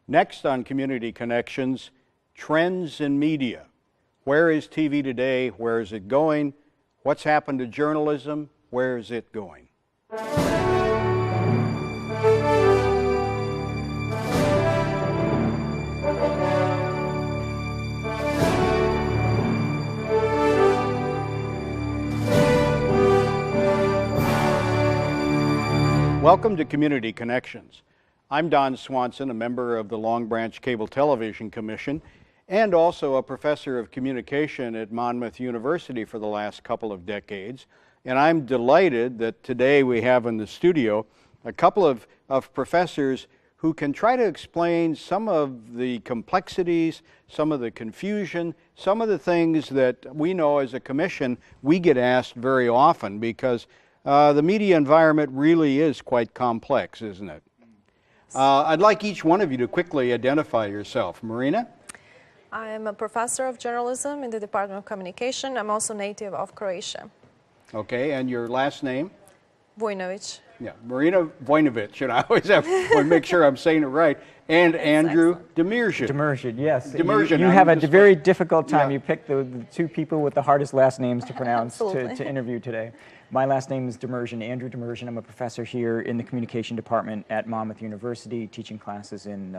Next on Community Connections, trends in media. Where is TV today? Where is it going? What's happened to journalism? Where is it going? Welcome to Community Connections. I'm Don Swanson, a member of the Long Branch Cable Television Commission and also a professor of communication at Monmouth University for the last couple of decades. And I'm delighted that today we have in the studio a couple of professors who can try to explain some of the complexities, some of the confusion, some of the things that we know as a commission we get asked very often because the media environment really is quite complex, isn't it? I'd like each one of you to quickly identify yourself. Marina? I am a professor of journalism in the Department of Communication. I'm also native of Croatia. Okay, and your last name? Vujnovic. Yeah, Marina Vujnovic, and I always want to make sure I'm saying it right. And Andrew Demirjian. Demirjian, yes. Demirjian. You have a very difficult time. Yeah. You picked the two people with the hardest last names to pronounce to interview today. My last name is Demirjian, Andrew Demirjian. I'm a professor here in the communication department at Monmouth University, teaching classes in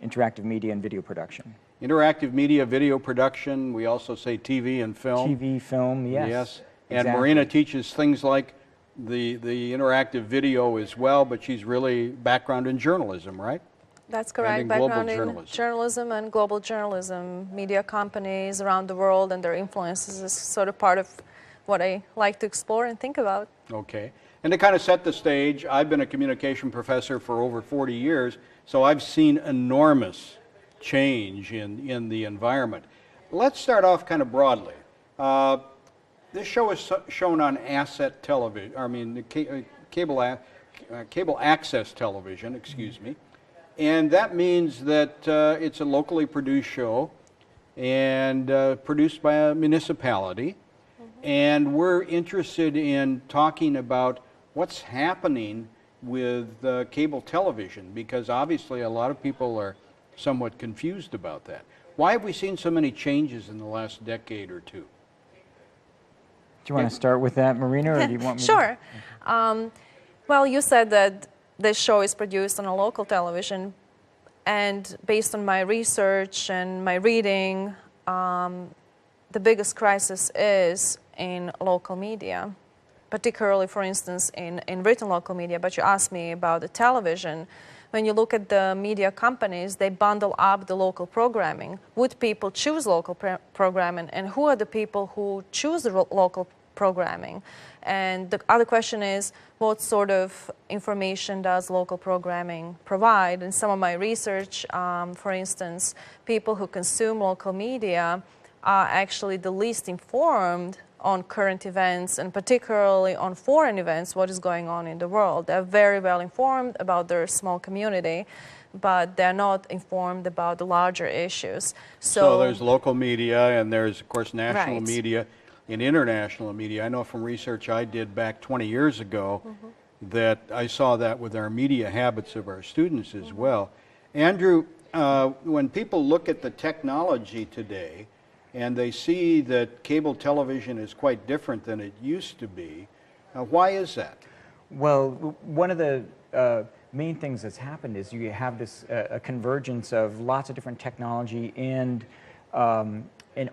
interactive media and video production. Interactive media, video production. We also say TV and film. TV, film, yes. Yes. And exactly. Marina teaches things like the interactive video as well, but she's really background in journalism, right? That's correct. And background global in journalism and global journalism. Media companies around the world and their influences is sort of part of what I like to explore and think about. Okay. And to kind of set the stage, I've been a communication professor for over 40 years, so I've seen enormous change in the environment. Let's start off kind of broadly. This show is shown on asset television, cable access television, excuse me. And that means that it's a locally produced show and produced by a municipality. And we're interested in talking about what's happening with cable television, because obviously a lot of people are somewhat confused about that. Why have we seen so many changes in the last decade or two? Do you want to start with that, Marina, or do you want me Sure. Well, you said that this show is produced on a local television, and based on my research and my reading, the biggest crisis is in local media, particularly, for instance, in written local media. But you asked me about the television. When you look at the media companies, they bundle up the local programming. Would people choose local programming, and who are the people who choose the local programming? And the other question is, what sort of information does local programming provide? In some of my research, for instance, people who consume local media are actually the least informed on current events, and particularly on foreign events, what is going on in the world. They're very well informed about their small community, but they're not informed about the larger issues. So there's local media, and there's, of course, national Right. media and international media. I know from research I did back 20 years ago that I saw that with our media habits of our students as well. Andrew, when people look at the technology today, and they see that cable television is quite different than it used to be. Why is that? Well, one of the main things that's happened is you have this a convergence of lots of different technology and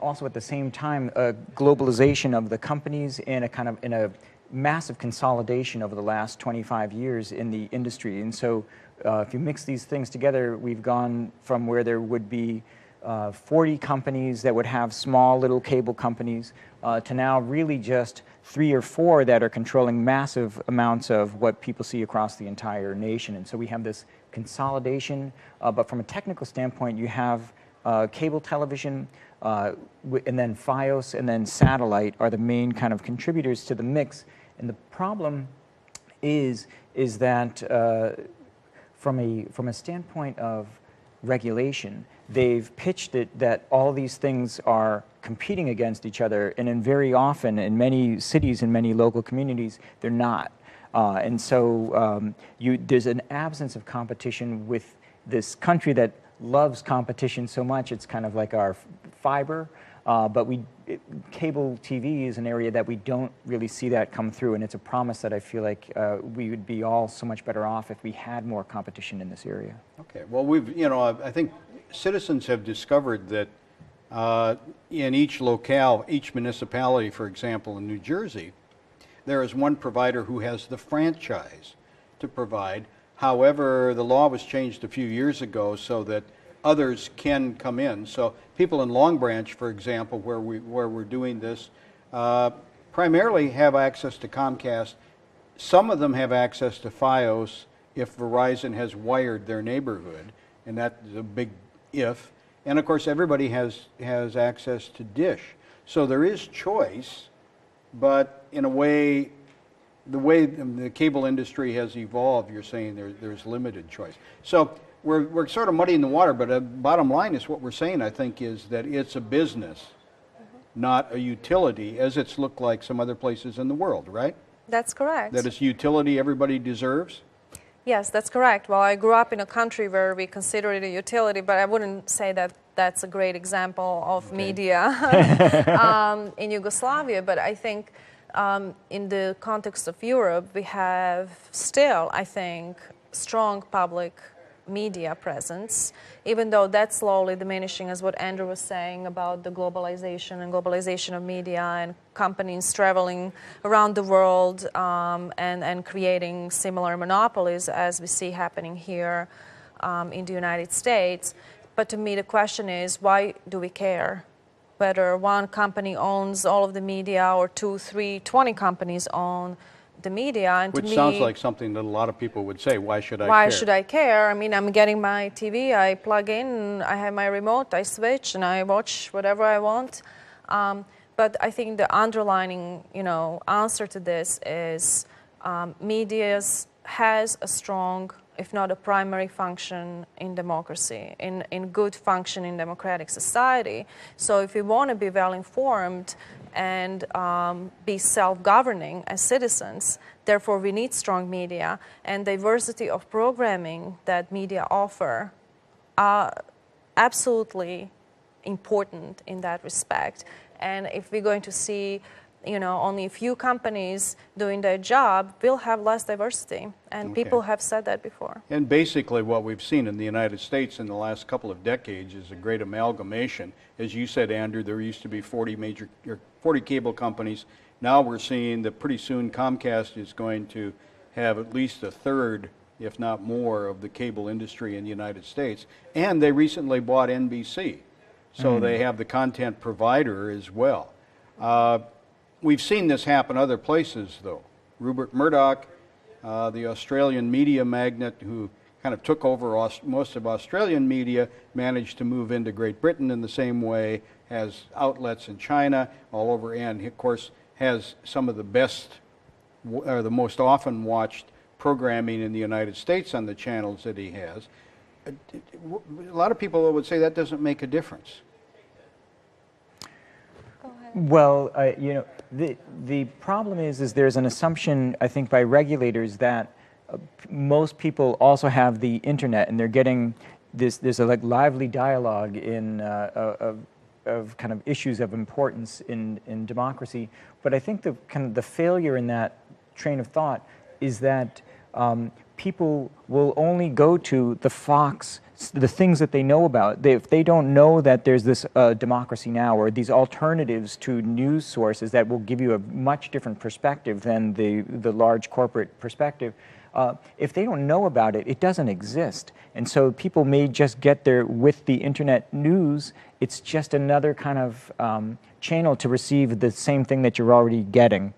also at the same time a globalization of the companies and a massive consolidation over the last 25 years in the industry. And so if you mix these things together, we've gone from where there would be 40 companies that would have small little cable companies to now really just 3 or 4 that are controlling massive amounts of what people see across the entire nation. And so we have this consolidation, but from a technical standpoint, you have cable television, and then FiOS, and then satellite are the main kind of contributors to the mix. And the problem is that from a standpoint of regulation, they've pitched it that all these things are competing against each other, and very often in many cities and many local communities, they're not. And so there's an absence of competition with this country that loves competition so much. It's kind of like our fiber. But cable TV is an area that we don't really see that come through, and it's a promise that I feel like we would be all so much better off if we had more competition in this area. Okay. Well, I think citizens have discovered that in each locale, each municipality, for example, in New Jersey, there is one provider who has the franchise to provide. However, the law was changed a few years ago so that others can come in. So people in Long Branch, for example, where we're doing this, primarily have access to Comcast. Some of them have access to FiOS if Verizon has wired their neighborhood, and that's a big if. And of course, everybody has access to Dish. So there is choice, but in a way, the way the cable industry has evolved, you're saying there's limited choice. So we're sort of muddying the water, but bottom line is what we're saying, I think, is that it's a business, not a utility, as it's looked like some other places in the world, right? That's correct. That it's utility everybody deserves? Yes, that's correct. Well, I grew up in a country where we consider it a utility, but I wouldn't say that that's a great example of media in Yugoslavia. But I think in the context of Europe, we have still, I think, strong public media presence, even though that's slowly diminishing, as what Andrew was saying about the globalization of media and companies traveling around the world and creating similar monopolies as we see happening here in the United States. But to me, the question is, why do we care? Whether one company owns all of the media or 2, 3, 20 companies own the media. And Which to me, sounds like something that a lot of people would say, why should I care? Why should I care? I mean, I'm getting my TV, I plug in, I have my remote, I switch, and I watch whatever I want. But I think the underlining, answer to this is media has a strong, if not a primary function in democracy, in good functioning democratic society. So if we want to be well informed and be self-governing as citizens, therefore we need strong media, and diversity of programming that media offer are absolutely important in that respect. And if we're going to see only a few companies doing their job, we'll have less diversity. And people have said that before. And basically what we've seen in the United States in the last couple of decades is a great amalgamation. As you said, Andrew, there used to be 40 cable companies. Now we're seeing that pretty soon Comcast is going to have at least a third, if not more, of the cable industry in the United States. And they recently bought NBC. So they have the content provider as well. We've seen this happen other places, though. Rupert Murdoch, the Australian media magnate who kind of took over most of Australian media, managed to move into Great Britain in the same way, has outlets in China, all over, and of course has some of the best, or the most often watched programming in the United States on the channels that he has. A lot of people would say that doesn't make a difference. Well, the problem is there's an assumption, I think, by regulators that most people also have the internet, and they're getting there's a lively dialogue of kind of issues of importance in democracy. But I think the failure in that train of thought is that people will only go to the Fox, the things that they know about. If they don't know that there's this Democracy Now! Or these alternatives to news sources that will give you a much different perspective than the large corporate perspective, if they don't know about it, it doesn't exist. And so people may just get there with the internet news. It's just another kind of channel to receive the same thing that you're already getting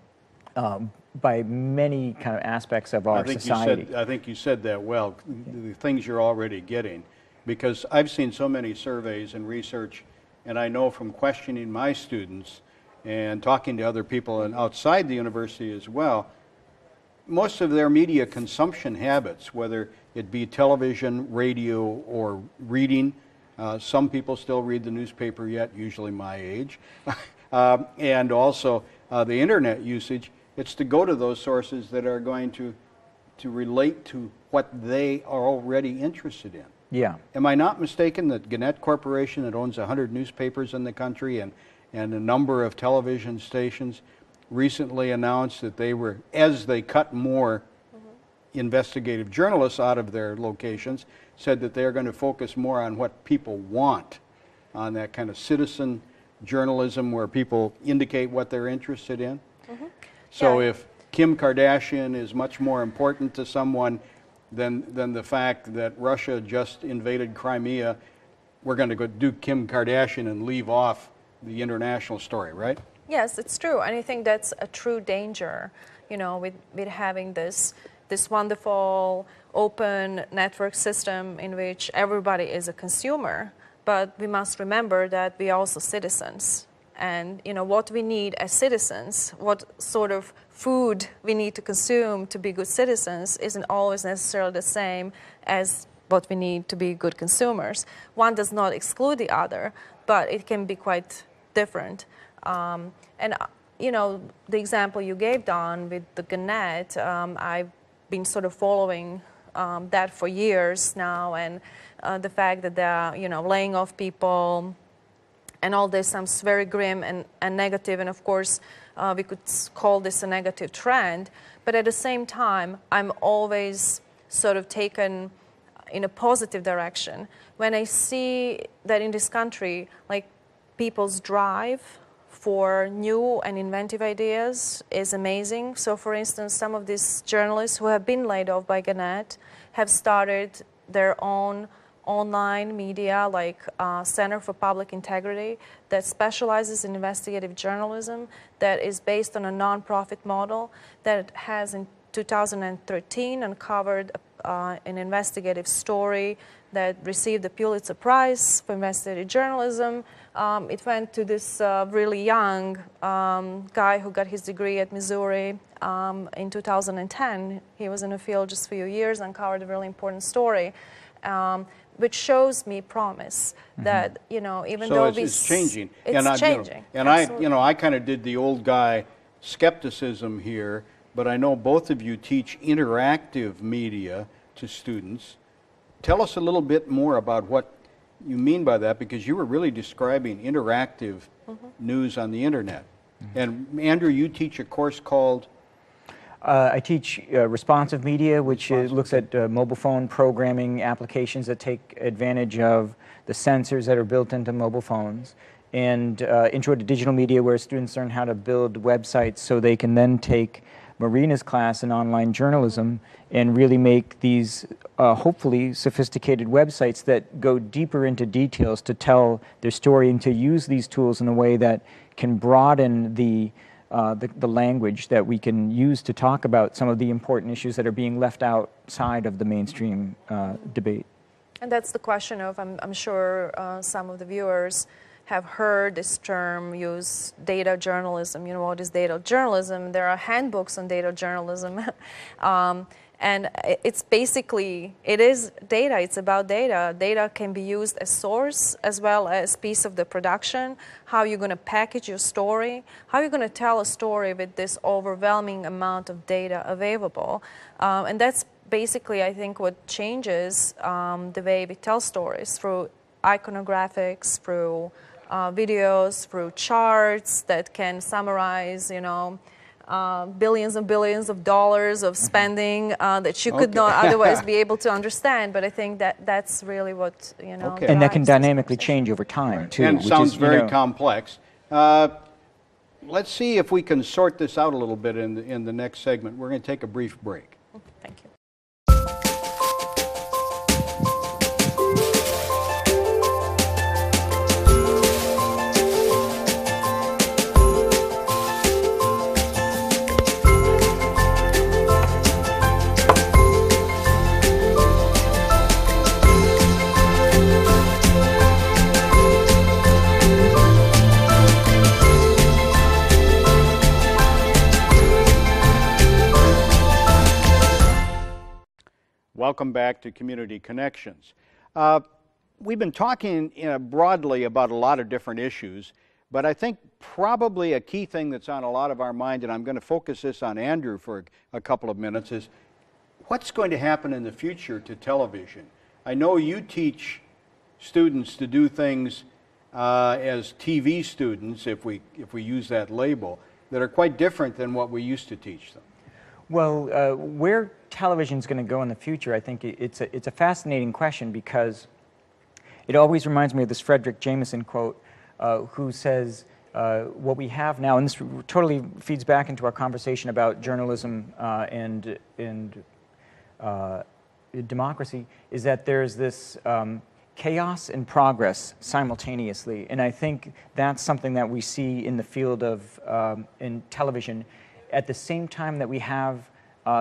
by many kind of aspects of our society. I think you said that well, the things you're already getting, because I've seen so many surveys and research, and I know from questioning my students and talking to other people and outside the university as well, most of their media consumption habits, whether it be television, radio, or reading, some people still read the newspaper yet, usually my age, and also the internet usage, it's to go to those sources that are going to relate to what they are already interested in. Yeah. Am I not mistaken that Gannett Corporation, that owns 100 newspapers in the country and a number of television stations, recently announced that they were, as they cut more investigative journalists out of their locations, said that they're going to focus more on what people want, on that kind of citizen journalism where people indicate what they're interested in? So Yeah. if Kim Kardashian is much more important to someone than the fact that Russia just invaded Crimea, we're going to go do Kim Kardashian and leave off the international story, right? Yes, it's true, and I think that's a true danger, you know, with having this wonderful open network system in which everybody is a consumer. But we must remember that we are also citizens, and you know what we need as citizens, what sort of food we need to consume to be good citizens, isn't always necessarily the same as what we need to be good consumers. One does not exclude the other, but it can be quite different. You know, the example you gave, Don, with the Gannett, I've been sort of following that for years now, and the fact that they're, you know, laying off people and all this sounds very grim and negative, and of course we could call this a negative trend, but at the same time I'm always sort of taken in a positive direction when I see that in this country, like, people's drive for new and inventive ideas is amazing. So for instance, some of these journalists who have been laid off by Gannett have started their own online media, like Center for Public Integrity, that specializes in investigative journalism, that is based on a nonprofit model, that has in 2013 uncovered an investigative story that received the Pulitzer Prize for investigative journalism. It went to this really young guy who got his degree at Missouri in 2010. He was in the field just for a few years, uncovered a really important story, which shows me promise that, you know, even though it's changing. It's changing. I kind of did the old guy skepticism here, but I know both of you teach interactive media to students. Tell us a little bit more about what you mean by that, because you were really describing interactive news on the internet. And Andrew, you teach a course called? I teach responsive media, which looks at mobile phone programming applications that take advantage of the sensors that are built into mobile phones, and Intro to Digital Media, where students learn how to build websites so they can then take Marina's class in online journalism and really make these hopefully sophisticated websites that go deeper into details to tell their story and to use these tools in a way that can broaden the language that we can use to talk about some of the important issues that are being left outside of the mainstream debate. And that's the question of, I'm sure some of the viewers have heard this term used, data journalism. You know, what is data journalism? There are handbooks on data journalism. And it's basically, it is data, it's about data. Data can be used as source as well as piece of the production, how you're going to package your story, how you're going to tell a story with this overwhelming amount of data available. And that's basically, I think, what changes the way we tell stories, through iconographics, through videos, through charts that can summarize, you know, billions and billions of dollars of spending that you could not otherwise be able to understand. But I think that that's really what, you know. And that can dynamically change over time, too. And which sounds is, very complex. Let's see if we can sort this out a little bit in the next segment. We're going to take a brief break. Thank you. Welcome back to Community Connections. We've been talking broadly about a lot of different issues, but I think probably a key thing that's on a lot of our mind, and I'm going to focus this on Andrew for a couple of minutes, is what's going to happen in the future to television? I know you teach students to do things as TV students, if we use that label, that are quite different than what we used to teach them. Well, where television is going to go in the future, I think it's a fascinating question, because it always reminds me of this Frederick Jameson quote, who says, what we have now, and this totally feeds back into our conversation about journalism and democracy, is that there's this chaos and progress simultaneously. And I think that's something that we see in the field of in television. At the same time that we have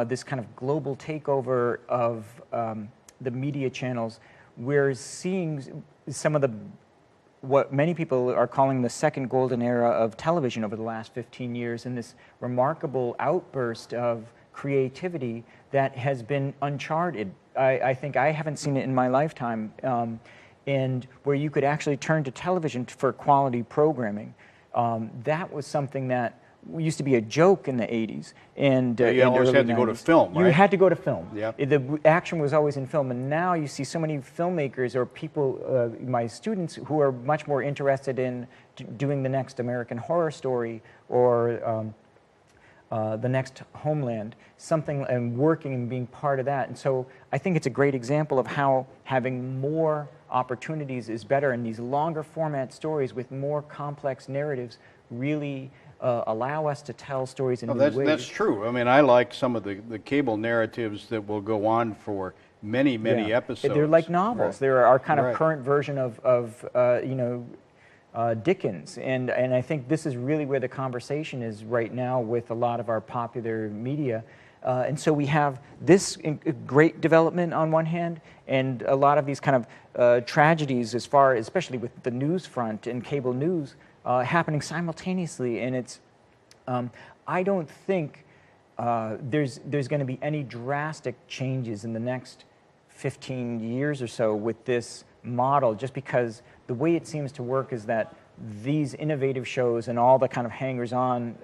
this kind of global takeover of the media channels, we're seeing some of what many people are calling the second golden era of television over the last 15 years, and this remarkable outburst of creativity that has been uncharted. I think I haven't seen it in my lifetime, and where you could actually turn to television for quality programming. That was something that used to be a joke in the 80s. And you always had to go to film, right? You had to go to film. Yep. The action was always in film, and now you see so many filmmakers or people, my students, who are much more interested in doing the next American Horror Story or the next Homeland, something, and working and being part of that. And so I think it's a great example of how having more opportunities is better, and these longer format stories with more complex narratives really allow us to tell stories in new ways. That's true. I mean, I like some of the cable narratives that will go on for many episodes. They're like novels. Right. They're our kind of current version of Dickens, and I think this is really where the conversation is right now with a lot of our popular media. And so we have this great development on one hand, and a lot of these kind of tragedies, especially with the news front and cable news, happening simultaneously. And it's, I don't think there's going to be any drastic changes in the next 15 years or so with this model, just because the way it seems to work is that these innovative shows and all the kind of hangers-on,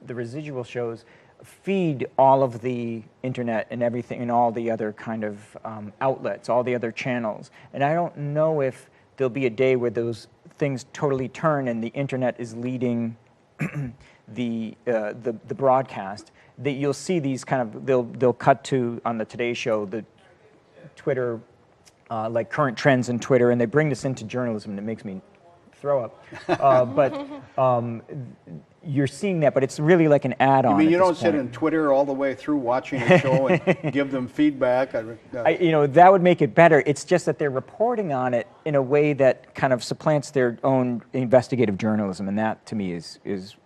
the residual shows, feed all of the internet and everything and all the other kind of outlets, all the other channels. And I don't know if there'll be a day where those things totally turn and the internet is leading the broadcast. That you'll see these kind of, they'll cut to, on the Today Show, the Twitter, like current trends in Twitter, and they bring this into journalism, and it makes me throw up. But you're seeing that, but it's really like an add-on. You mean you don't sit in Twitter all the way through watching a show and give them feedback? That would make it better. It's just that they're reporting on it in a way that kind of supplants their own investigative journalism, and that, to me, is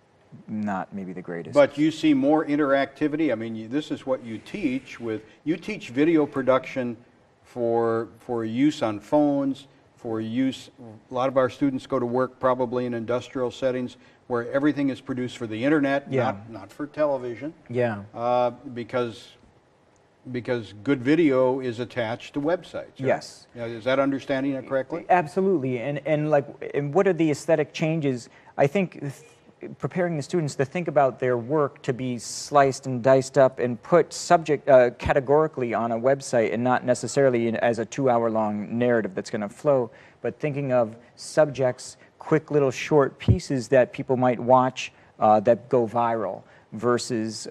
not maybe the greatest. But you see more interactivity. I mean, this is what you teach with. You teach video production for use on phones, for use. A lot of our students go to work probably in industrial settings where everything is produced for the internet, not for television. Yeah. Because good video is attached to websites. Right? Yes. Is that understanding it correctly? Absolutely. And what are the aesthetic changes? I think preparing the students to think about their work to be sliced and diced up and put subject categorically on a website, and not necessarily as a 2-hour-long narrative that's going to flow, but thinking of subjects, quick little short pieces that people might watch that go viral, versus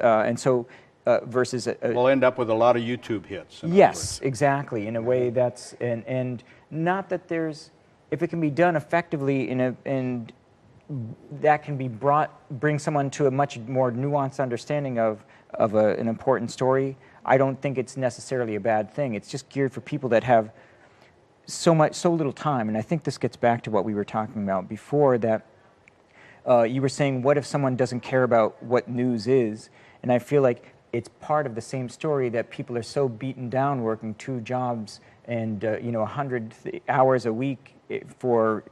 versus we'll end up with a lot of YouTube hits. Yes, exactly. In a way that's and not that there's, if it can be done effectively and that can be bring someone to a much more nuanced understanding of an important story, I don't think it's necessarily a bad thing. It's just geared for people that have so little time. And I think this gets back to what we were talking about before, that you were saying, what if someone doesn't care about what news is? And I feel like it's part of the same story, that people are so beaten down working 2 jobs and 100 hours a week for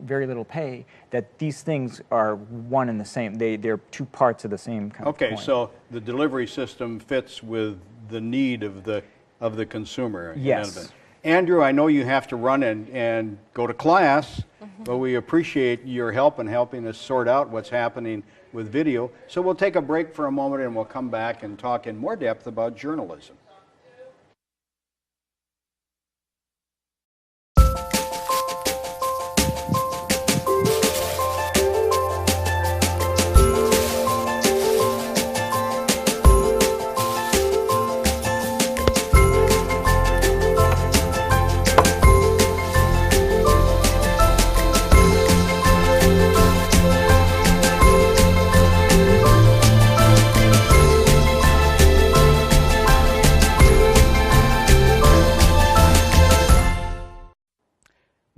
very little pay, that these things are one and the same. They're 2 parts of the same kind of coin. Okay, so the delivery system fits with the need of the consumer. Yes. Andrew, I know you have to run and go to class, but we appreciate your help in helping us sort out what's happening with video. So we'll take a break for a moment, and we'll come back and talk in more depth about journalism.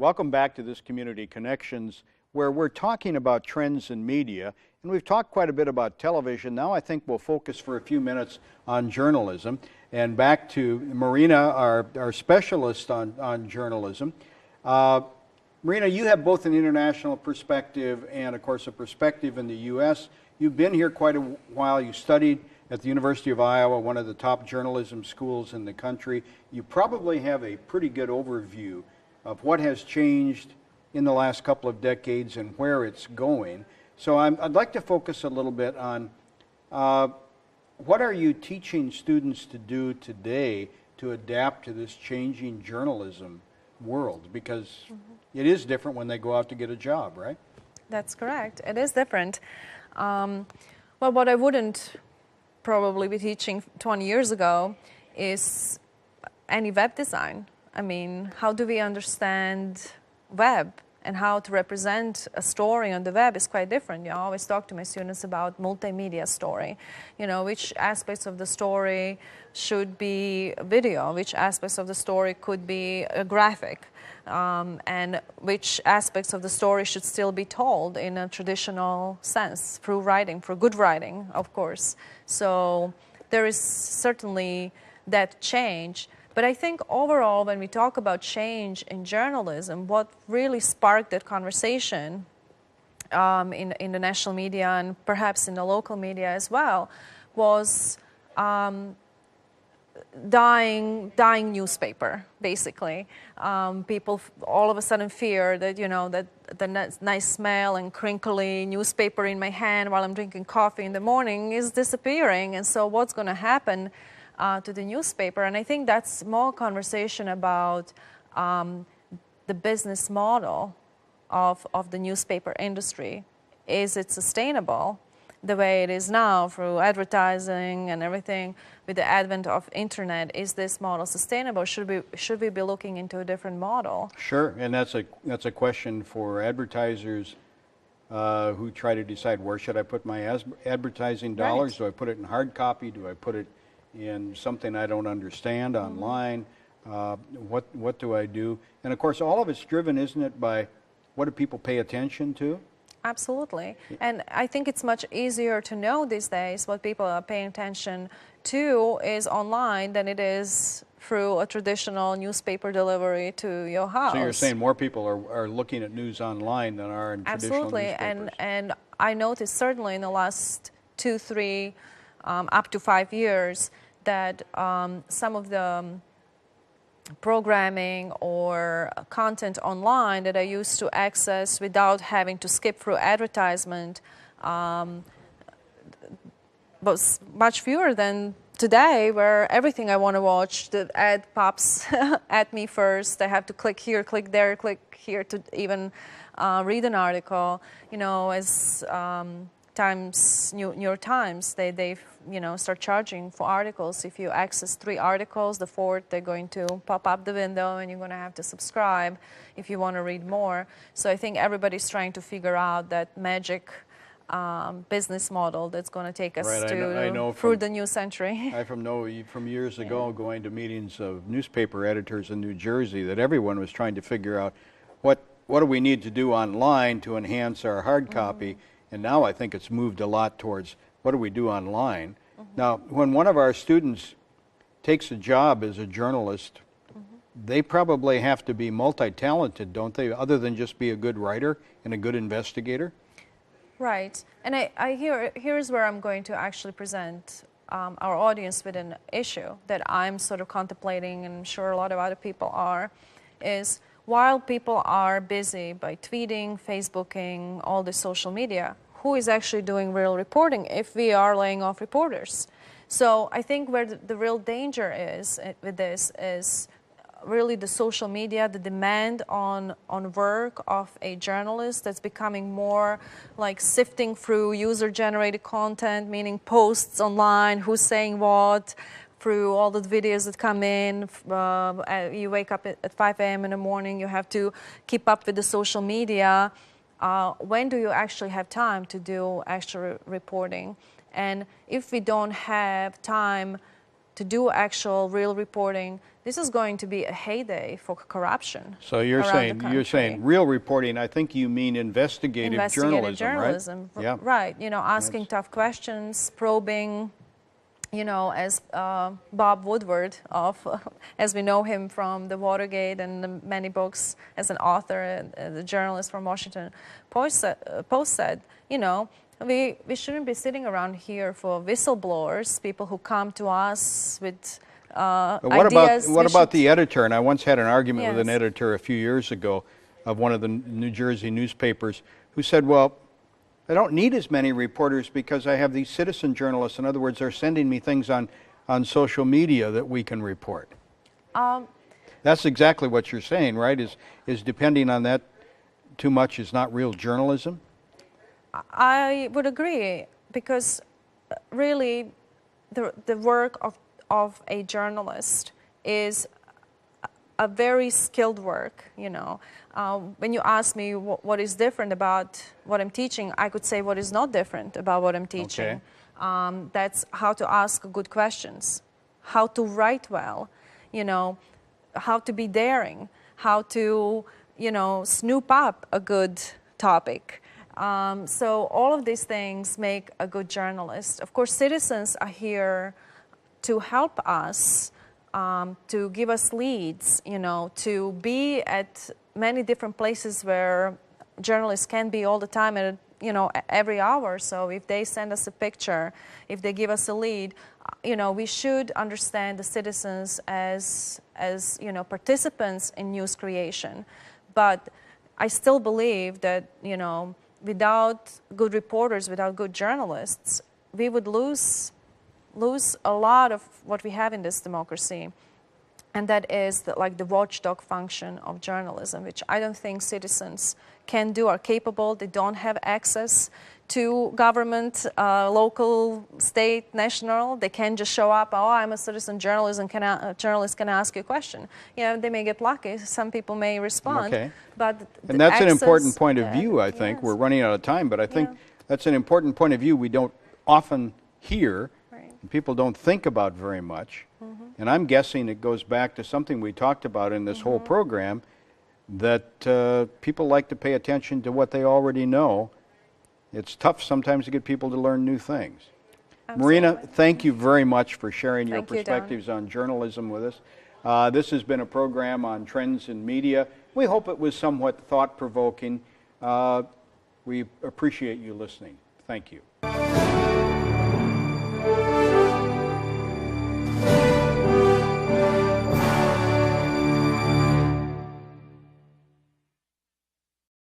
Welcome back to this Community Connections, where we're talking about trends in media. And we've talked quite a bit about television. Now I think we'll focus for a few minutes on journalism. And back to Marina, our specialist on journalism. Marina, you have both an international perspective and, of course, a perspective in the U.S. You've been here quite a while. You studied at the University of Iowa, one of the top journalism schools in the country. You probably have a pretty good overview of what has changed in the last couple of decades and where it's going. So I'd like to focus a little bit on what are you teaching students to do today to adapt to this changing journalism world? Because it is different when they go out to get a job, right? That's correct. It is different. Well, what I wouldn't probably be teaching 20 years ago is any web design. I mean, how do we understand web and how to represent a story on the web is quite different. You know, I always talk to my students about multimedia story. You know, which aspects of the story should be video, which aspects of the story could be a graphic, and which aspects of the story should still be told in a traditional sense, through writing, for good writing, of course. So there is certainly that change. But I think overall, when we talk about change in journalism, what really sparked that conversation in the national media and perhaps in the local media as well was dying newspaper, basically. People all of a sudden fear that, you know, that the nice smell and crinkly newspaper in my hand while I'm drinking coffee in the morning is disappearing. And so what's going to happen to the newspaper? And I think that's more conversation about the business model of the newspaper industry. Is it sustainable the way it is now through advertising and everything with the advent of internet? Is this model sustainable? Should we be looking into a different model? Sure, and that's a question for advertisers who try to decide, where should I put my advertising dollars? Right. Do I put it in hard copy? Do I put it in something I don't understand online? What do I do? And of course, all of it's driven, isn't it, by what do people pay attention to? Absolutely. And I think it's much easier to know these days what people are paying attention to is online than it is through a traditional newspaper delivery to your house. So you're saying more people are looking at news online than are in traditional newspapers? Absolutely. And I noticed certainly in the last 2, 3, up to 5 years that some of the programming or content online that I used to access without having to skip through advertisement was much fewer than today, where everything I want to watch, the ad pops at me first. I have to click here, click there, click here to even read an article. You know, as New York Times, they you know, start charging for articles. If you access 3 articles, the 4th they're going to pop up the window and you're going to have to subscribe if you want to read more. So I think everybody's trying to figure out that magic business model that's going to take us through the new century. I know from years ago going to meetings of newspaper editors in New Jersey that everyone was trying to figure out what do we need to do online to enhance our hard copy. And now I think it's moved a lot towards what do we do online. Now, when one of our students takes a job as a journalist, they probably have to be multi-talented, don't they, other than just be a good writer and a good investigator? Right. And here's where I'm going to actually present our audience with an issue that I'm sort of contemplating, and I'm sure a lot of other people are, is while people are busy by tweeting, Facebooking, all the social media, who is actually doing real reporting if we are laying off reporters? So I think where the real danger is with this is really the social media, the demand on work of a journalist that's becoming more like sifting through user-generated content, meaning posts online, who's saying what, through all the videos that come in. You wake up at 5 a.m. in the morning, you have to keep up with the social media. When do you actually have time to do actual reporting? And if we don't have time to do actual real reporting, this is going to be a heyday for corruption. So you're saying real reporting. I think you mean investigative journalism, right? Yeah. Right. You know, asking tough questions, probing. You know, as Bob Woodward as we know him from the Watergate and the many books as an author and the journalist from Washington Post said, you know, we shouldn't be sitting around here for whistleblowers, people who come to us with ideas. What about the editor? And I once had an argument with an editor a few years ago of one of the New Jersey newspapers who said, well, I don't need as many reporters because I have these citizen journalists. In other words, they're sending me things on social media that we can report. That's exactly what you're saying, right? Is depending on that too much is not real journalism? I would agree, because really the work of a journalist is a very skilled work, you know. When you ask me what is different about what I'm teaching, I could say what is not different about what I'm teaching. Okay. That's how to ask good questions, how to write well, you know, how to be daring, how to, you know, snoop up a good topic. So all of these things make a good journalist. Of course, citizens are here to help us, to give us leads, you know, to be at many different places where journalists can be all the time and, you know, every hour. So if they send us a picture, if they give us a lead, you know, we should understand the citizens as you know, participants in news creation. But I still believe that, you know, without good reporters, without good journalists, we would lose a lot of what we have in this democracy. And that is like the watchdog function of journalism, which I don't think citizens can do, are capable. They don't have access to government, local, state, national. They can't just show up, oh, I'm a citizen journalist and journalist can ask you a question. You know, they may get lucky. Some people may respond. Okay. But and that's an important point of view, I think. Yes. We're running out of time, but I think that's an important point of view we don't often hear. Right. People don't think about very much. Mm-hmm. And I'm guessing it goes back to something we talked about in this whole program, that people like to pay attention to what they already know. It's tough sometimes to get people to learn new things. Absolutely. Marina, thank you very much for sharing your perspectives on journalism with us. This has been a program on trends in media. We hope it was somewhat thought-provoking. We appreciate you listening. Thank you.